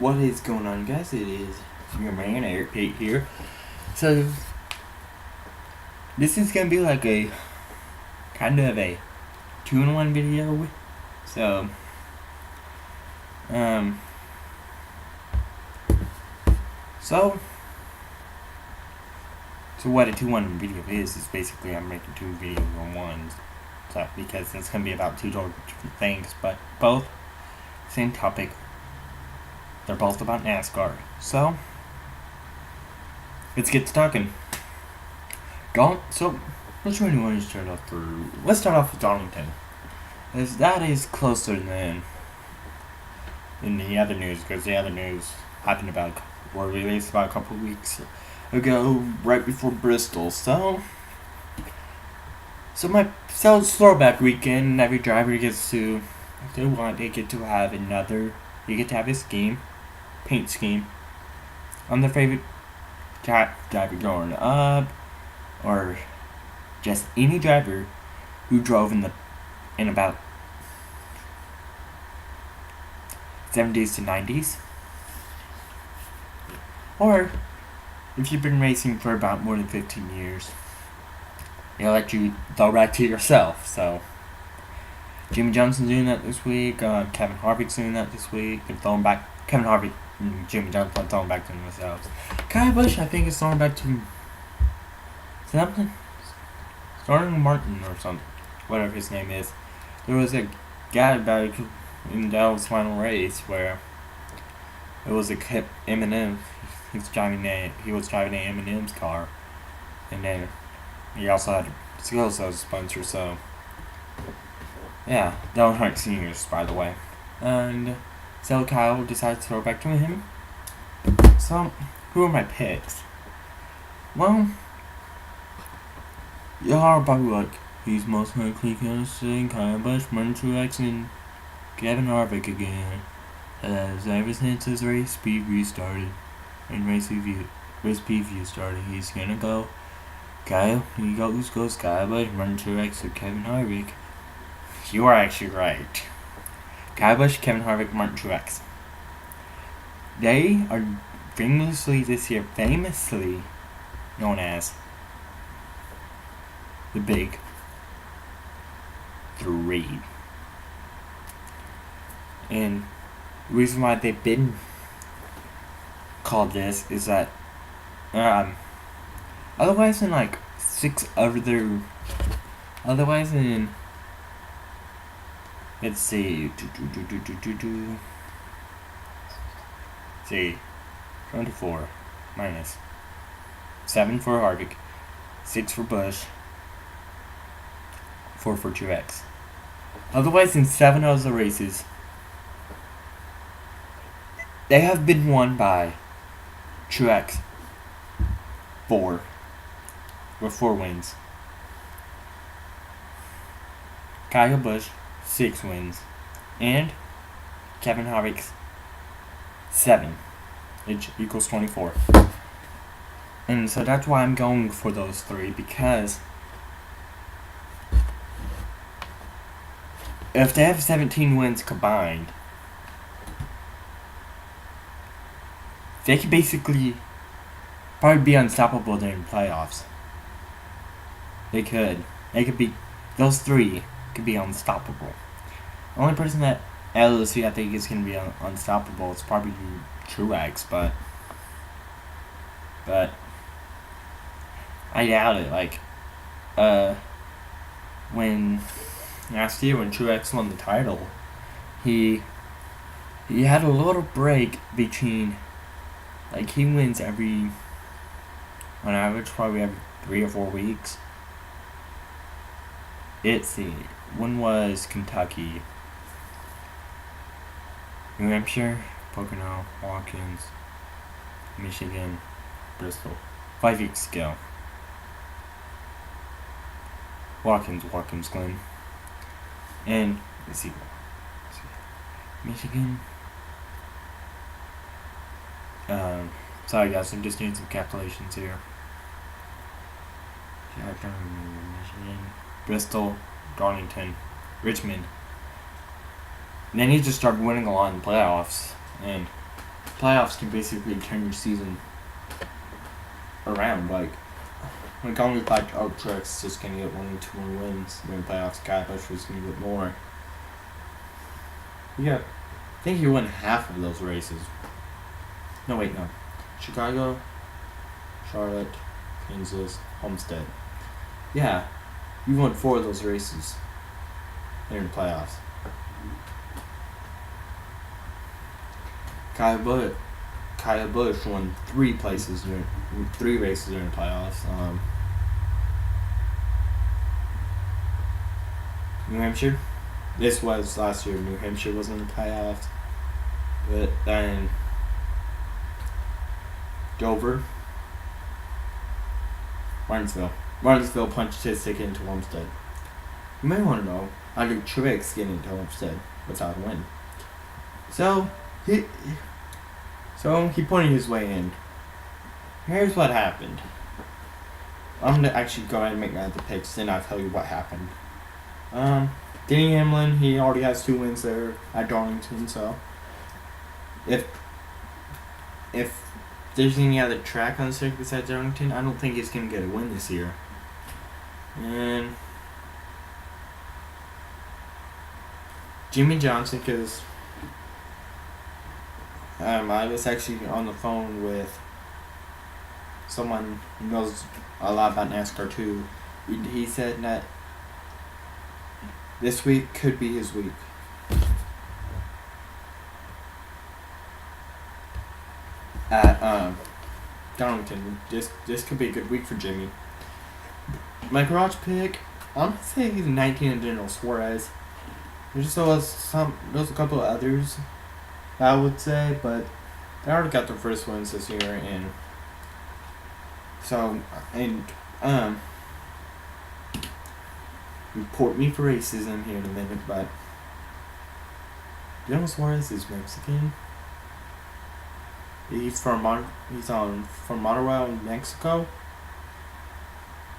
What is going on, guys? It is your man Eric Pate here. So this is gonna be like a kind of a 2-in-1 video. So um so what a 2-in-1 video is basically I'm making 2 videos in one. So because it's gonna be about 2 different things, but both same topic. They're both about NASCAR. So let's get to talking. So which one do you want to start off through? Let's start off with Darlington, as that is closer than the other news, because the other news happened were released about a couple of weeks ago, right before Bristol. So it's throwback weekend. Every driver gets to, if they want, they get to have a scheme, paint scheme on their favorite driver growing up, or just any driver who drove in about 70s to 90s, or if you've been racing for about more than 15 years, they'll let you throw back to yourself. So Jimmy Johnson's doing that this week. Kevin Harvick's doing that this week. They're throwing back. Kevin Harvick and Jimmy Johnson are throwing back to themselves. Kyle Busch, I think, is throwing back to something. Starting Martin or something. Whatever his name is. There was a guy back in Dell's final race where it was a Eminem. He was driving Eminem's car. And then he also had Skills as a sponsor, so yeah, Dale Earnhardt Seniors, by the way. And so Kyle decided to throw back to him. So, who are my picks? Well, y'all are probably like, he's most likely gonna say Kyle Busch, Martin Truex, and Kevin Harvick again. As ever since his race preview started, he's gonna go Kyle, he goes Kyle Busch, Martin Truex, or Kevin Harvick. You are actually right. Kyle Busch, Kevin Harvick, Martin Truex. They are famously known as the Big Three. And the reason why they've been called this is that otherwise in let's see, 24 minus 7 for Harvick, 6 for Busch, 4 for Truex. Otherwise, in 7 of the races, they have been won by Truex, 4 wins. Kyle Busch, 6 wins. And Kevin Harvick, 7. Which equals 24. And so that's why I'm going for those 3, because if they have 17 wins combined, they could basically probably be unstoppable during playoffs. They could be, those 3 could be unstoppable. The only person that LSU I think is going to be unstoppable is probably Truex, but I doubt it. When last year when Truex won the title, he had a little break between, he wins on average probably every 3 or 4 weeks. One was Kentucky, New Hampshire, Pocono, Watkins, Michigan, Bristol. 5 weeks ago. Watkins, Glenn. And, let's see. Michigan. Sorry guys, I'm just doing some calculations here. Michigan, Bristol, Darlington, Richmond. And then he just started winning a lot in the playoffs. And playoffs can basically turn your season around. Like, when going like Truck's just gonna get 1 or 2 more wins during playoffs, Kyle Busch's gonna get more. Yeah, I think he won half of those races. No, wait, no. Chicago, Charlotte, Kansas, Homestead. Yeah, you won 4 of those races during the playoffs. Kyle Busch won 3 races during the playoffs. New Hampshire. This was last year. New Hampshire was in the playoffs, but then Dover, Martinsville punched his ticket into Homestead. You may want to know Andre Truex getting into Homestead without a win. So he pointed his way in. Here's what happened. I'm gonna actually go ahead and make my other picks, then I'll tell you what happened. Denny Hamlin, he already has 2 wins there at Darlington, so if there's any other track on the circuit besides Darlington, I don't think he's gonna get a win this year. And Jimmy Johnson, because I was actually on the phone with someone who knows a lot about NASCAR too. He said that this week could be his week. At Darlington, this could be a good week for Jimmy. My garage pick, I'm gonna say he's 19 and Daniel Suarez. There's a couple of others I would say, but they already got their first wins this year, and so report me for racism here in a minute, but Daniel Suarez is Mexican. He's from Monterrey, Mexico,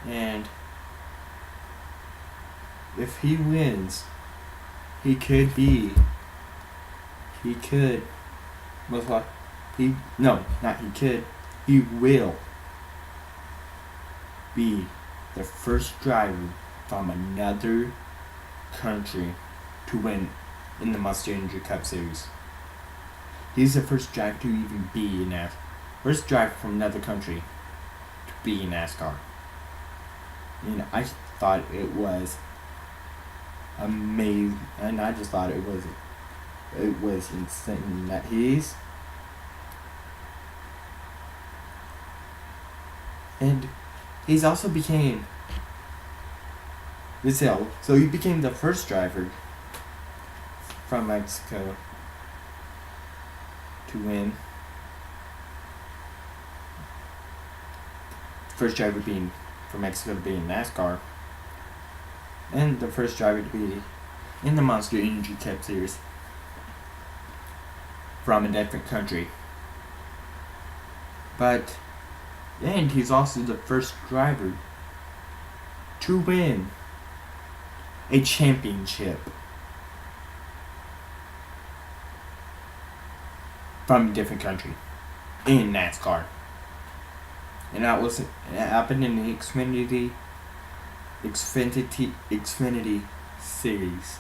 and if he wins, he will be the first driver from another country to win in the Monster Energy Cup Series. He's the first driver to even be in NASCAR. First driver from another country to be in NASCAR. And I thought it was amazing, and I just thought it was insane that he's also became Brazil, so he became the first driver from Mexico to win. First driver being from Mexico to be in NASCAR, and the first driver to be in the Monster Energy Cup Series from a different country. And he's also the first driver to win a championship from a different country in NASCAR. And it happened in the Xfinity Series.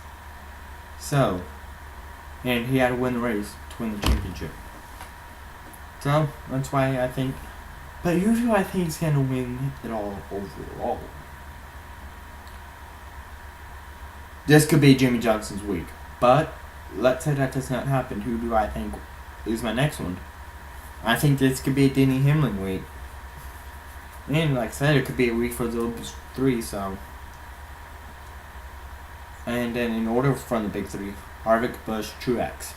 So, and he had to win the race to win the championship. So, that's why I think. But usually I think he's going to win it all overall. This could be Jimmy Johnson's week. But, let's say that does not happen. Who do I think is my next one? I think this could be a Denny Hamlin week. And like I said, it could be a week for those 3, so. And then in order from the big 3, Harvick, Busch, Truex.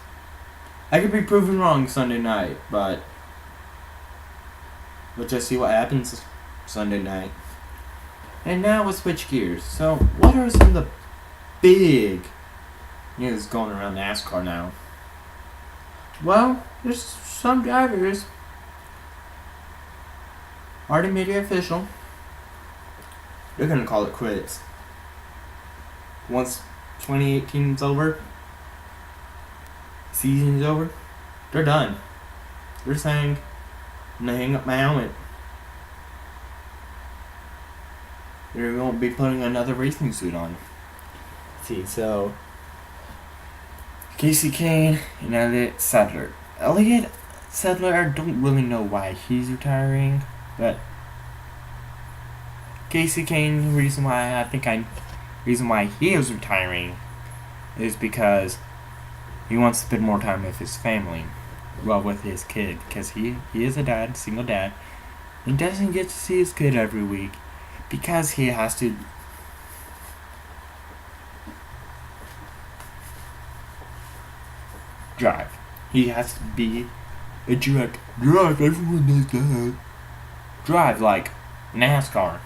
I could be proven wrong Sunday night, but we'll just see what happens Sunday night. And now we'll switch gears. So, what are some of the big news going around NASCAR now? Well, there's some drivers already made it official. They're gonna call it quits. Once 2018 is over, season's over, they're done. We're saying, I'm gonna hang up my helmet. We won't be putting another racing suit on. See, so Casey Kane and Elliott Sadler. Elliott Sadler, I don't really know why he's retiring, but Casey Kane, reason why he is retiring is because he wants to spend more time with his family. Well, with his kid, because he is a dad, single dad. He doesn't get to see his kid every week because he has to drive. He has to be a drive. Everyone does that. Drive like NASCAR.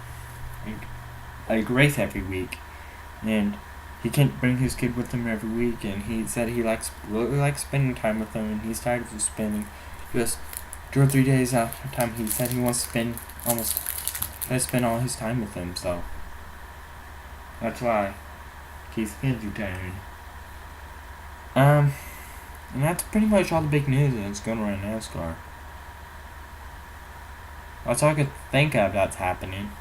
Like race every week, and he can't bring his kid with him every week. And he said he really likes spending time with them, and he's tired of just spending just 2 or 3 days after time. He said he wants to spend all his time with them. So that's why Casey Kane's retiring. And that's pretty much all the big news that's going around NASCAR. That's all I could think of that's happening.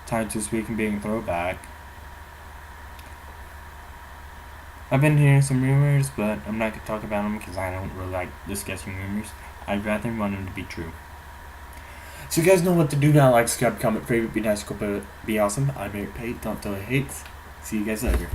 Times this week and being a throwback. I've been hearing some rumors, but I'm not going to talk about them because I don't really like discussing rumors. I'd rather want them to be true. So you guys know what to do now. Like, subscribe, comment, favorite, be nice, be awesome. I'm Eric Pate. Don't tell it hates. See you guys later.